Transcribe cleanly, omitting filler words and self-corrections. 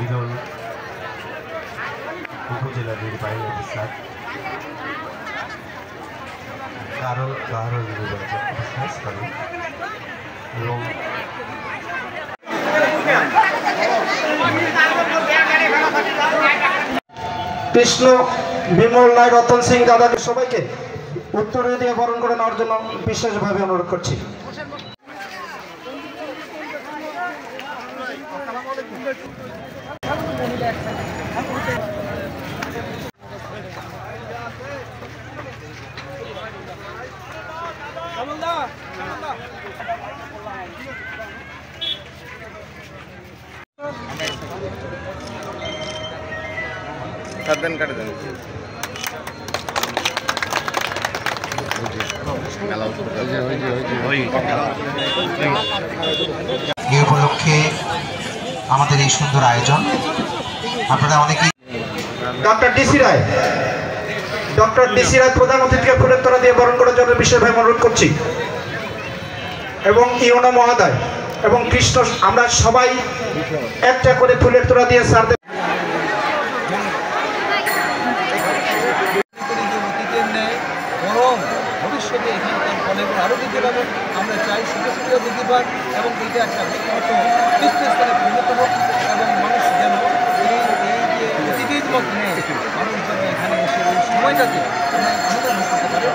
বিরল উপজেলা নির্বাহী অফিসার কারণ এবং কৃষ্ণ বিমল রায় রতন সিং দাদাকে সবাইকে উত্তর দিয়ে বরণ করে নেওয়ার জন্য বিশেষভাবে অনুরোধ করছি। এই উপলক্ষে আমাদের এই সুন্দর আয়োজন আপনারা অনেকেই ডক্টর ডিসি রায় প্রধান অতিথিকে ফুলের তোড়া দিয়ে বরণ করার জন্য বিশেষভাবে অনুরোধ করছি এবং ইউনো মহোদয় এবং কৃষ্ণ আমরা সবাই একটা করে ফুলের তোড়া দিয়ে স্যার ভবিষ্যতে এখানকার কলেজে আরও বৃদ্ধি পাবে। আমরা চাই সুযোগ সুবিধা বৃদ্ধি পাক এবং এটা একটা ব্যক্তিগত তীর্থস্থানে পরিণত হোক এবং মানুষ যেন এই যে অতিথির মধ্যে মানুষ যেন এখানে এসে এই সময়টাতে আমরা অনুদান করতে পারে।